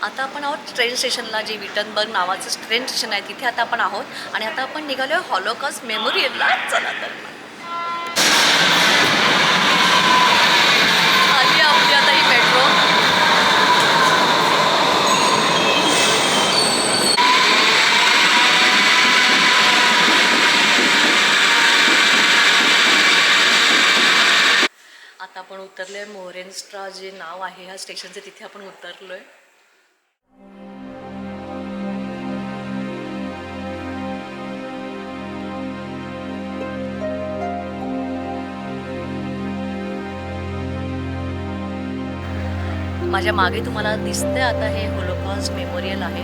आता आपण आहोत ट्रेन स्टेशनला, जे विटनबर्ग नावाचं ट्रेन स्टेशन आहे तिथे आता आपण आहोत आणि आता आपण निघालो हॉलोकॉस्ट मेमोरियलला. चला तर आली आपली आता ही मेट्रो. आता आपण उतरलोय मोरेनस्ट्रा जे नाव आहे ह्या स्टेशनचे, तिथे आपण उतरलोय. माझ्या मागे तुम्हाला दिसतंय आता हे हॉलोकॉस्ट मेमोरियल आहे.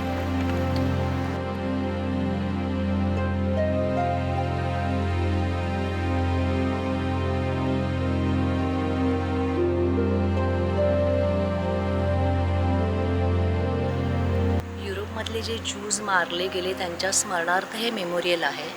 युरोपमधले जे ज्यूज मारले गेले त्यांच्या स्मरणार्थ हे मेमोरियल आहे.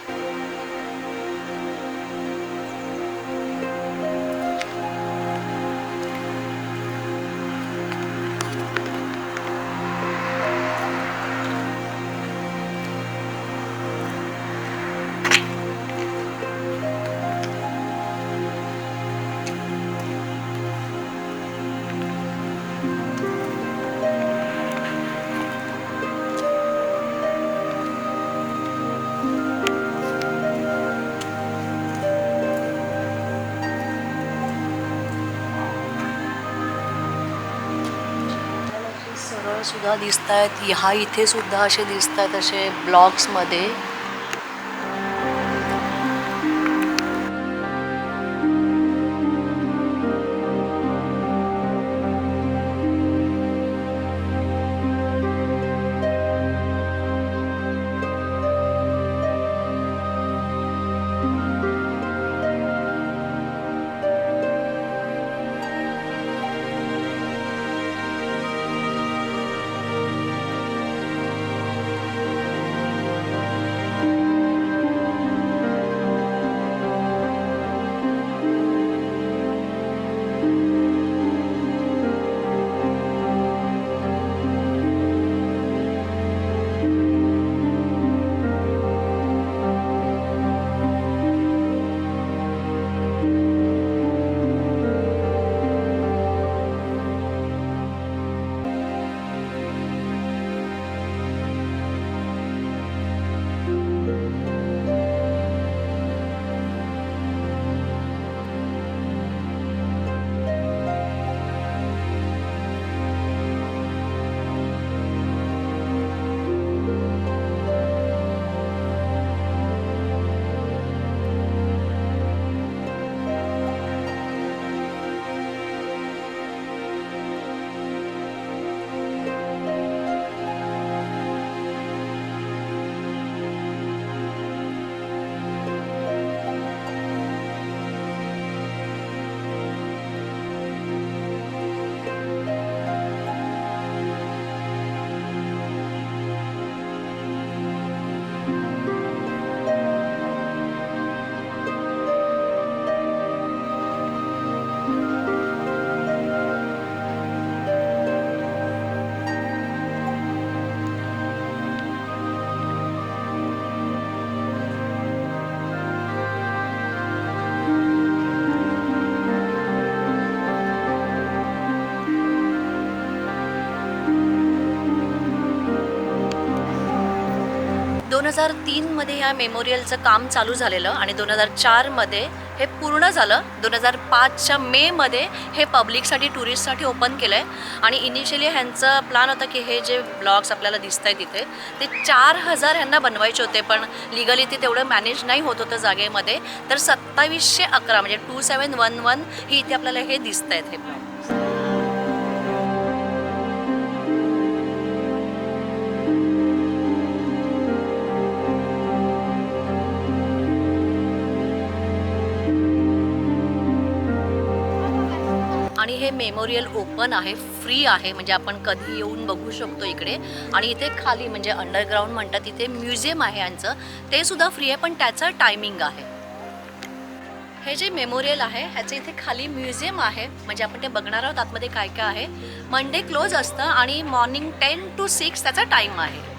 सुद्धा दिसत आहेत, ह्या इथे सुद्धा असे दिसत आहेत असे ब्लॉक्समध्ये. दोन 2003मध्ये ह्या मेमोरियलचं काम चालू झालेलं आणि 2004मध्ये हे पूर्ण झालं. 2005च्या मेमध्ये हे पब्लिकसाठी, टुरिस्टसाठी ओपन केलं आहे. आणि इनिशियली ह्यांचं प्लॅन होता की हे जे ब्लॉग्स आपल्याला दिसत आहे तिथे ते 4000 ह्यांना बनवायचे होते, पण लिगली ते तेवढं मॅनेज नाही होत होतं जागेमध्ये. तर 2711 म्हणजे 2711 ही इथे आपल्याला हे दिसत आहेत हे ब्लॉग. आणि हे मेमोरियल ओपन आहे, फ्री आहे, म्हणजे आपण कधी येऊन बघू शकतो इकडे. आणि इथे खाली म्हणजे अंडरग्राऊंड म्हणतात, तिथे म्युझियम आहे यांचं, ते सुद्धा फ्री आहे, पण त्याचं टायमिंग आहे. हे जे मेमोरियल आहे ह्याचं इथे खाली म्युझियम आहे, म्हणजे आपण ते बघणार आहोत आतमध्ये काय काय आहे. मंडे क्लोज असतं आणि मॉर्निंग 10 to 6 त्याचा टाईम आहे.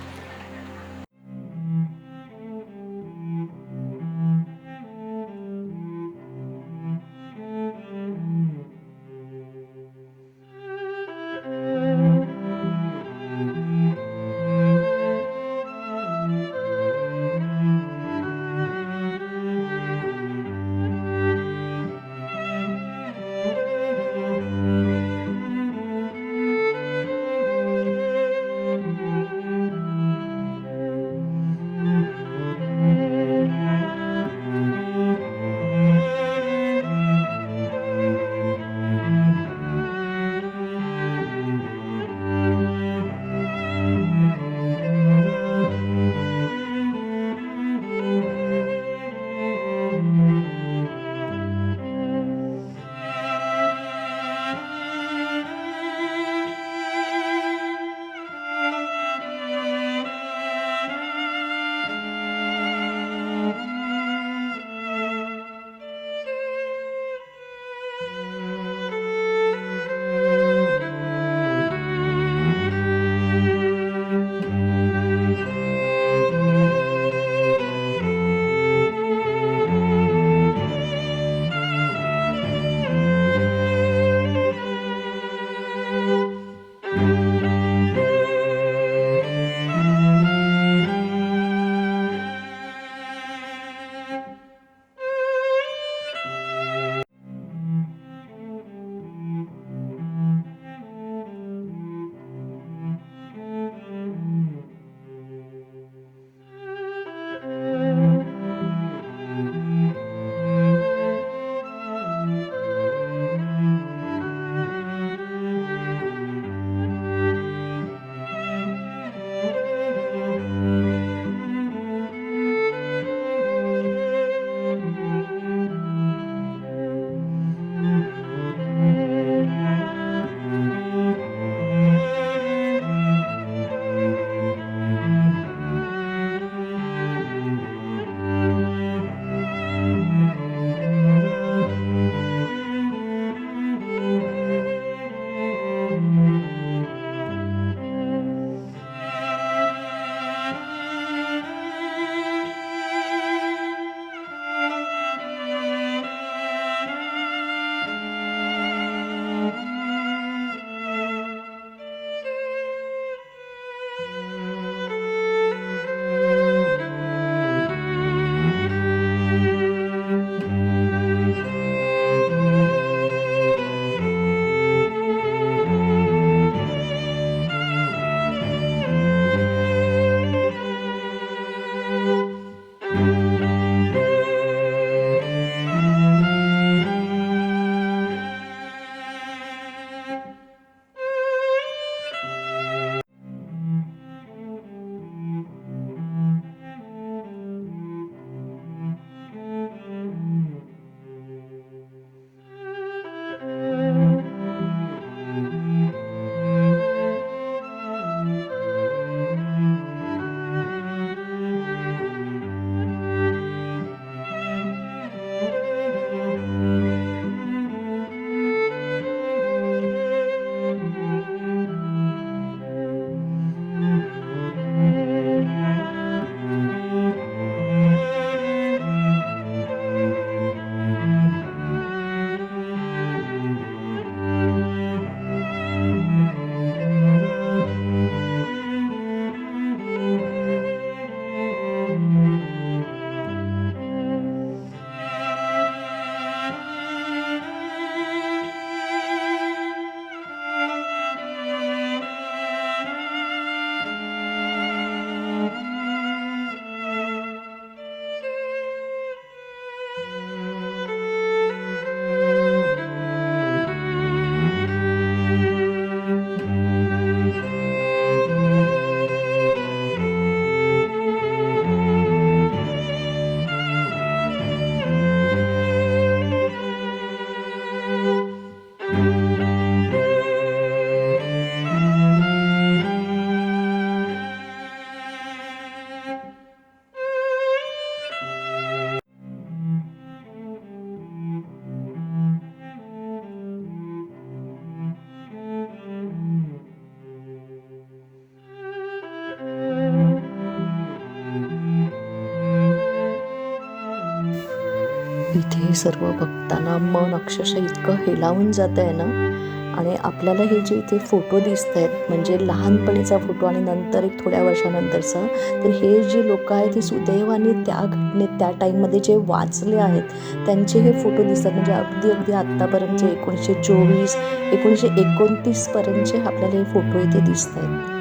सर्व बघताना मन अक्षरशः इतकं हेलावून जातं आहे ना. आणि आपल्याला हे जे इथे फोटो दिसत आहेत म्हणजे लहानपणीचा फोटो आणि नंतर एक थोड्या वर्षानंतरचा, तर हे जे लोक आहेत हे सुदैवाने त्या घटनेत त्या टाईममध्ये जे वाचले आहेत त्यांचे हे फोटो दिसतात. म्हणजे अगदी अगदी आत्तापर्यंतचे 1924 1929 पर्यंतचे आपल्याला हे फोटो इथे दिसत आहेत.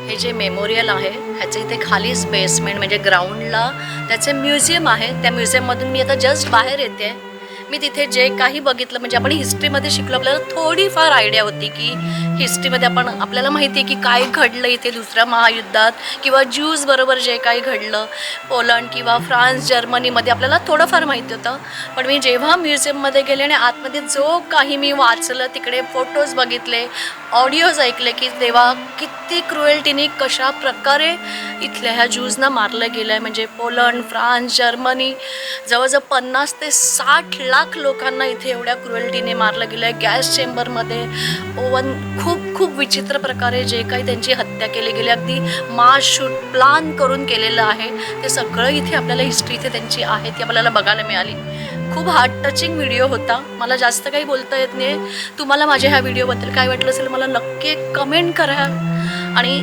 हे जे मेमोरियल आहे ह्याचं इथे खालीच बेसमेंट म्हणजे ग्राउंडला त्याचे म्युझियम आहे. त्या म्युझियममधून मी आता जस्ट बाहेर येते. मी तिथे जे काही बघितलं म्हणजे आपण हिस्ट्रीमध्ये शिकलो, आपल्याला थोडीफार आयडिया होती की हिस्ट्रीमध्ये आपल्याला माहिती आहे की काय घडलं इथे दुसऱ्या महायुद्धात किंवा ज्यूज बरोबर जे काही घडलं पोलंड किंवा फ्रान्स जर्मनीमध्ये आपल्याला थोडंफार माहिती होतं. पण मी जेव्हा म्युझियममध्ये गेले आणि आतमध्ये जो काही मी वाचलं, तिकडे फोटोज बघितले, ऑडिओज ऐकले की तेव्हा किती क्रुएल्टीने कशा प्रकारे इथल्या ह्या ज्यूजना मारलं गेलं आहे. म्हणजे पोलंड, फ्रान्स, जर्मनी जवळजवळ 50 ते 60 लाख लोकांना इथे एवढ्या क्रुएल्टीने मारलं गेलं आहे. गॅस चेंबरमध्ये ओवन खूप विचित्र प्रकारे जे काही त्यांची हत्या केली गेली, अगदी मास शूट प्लान करून केलेलं आहे, ते सगळं इथे आपल्याला हिस्ट्री इथे त्यांची आहे ती आपल्याला बघायला मिळाली. खूप हार्ट टचिंग व्हिडिओ होता. मला जास्त काही बोलता येत नाही. तुम्हाला माझ्या ह्या व्हिडिओबद्दल काय वाटलं असेल मला नक्की कमेंट करा आणि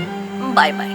बाय बाय.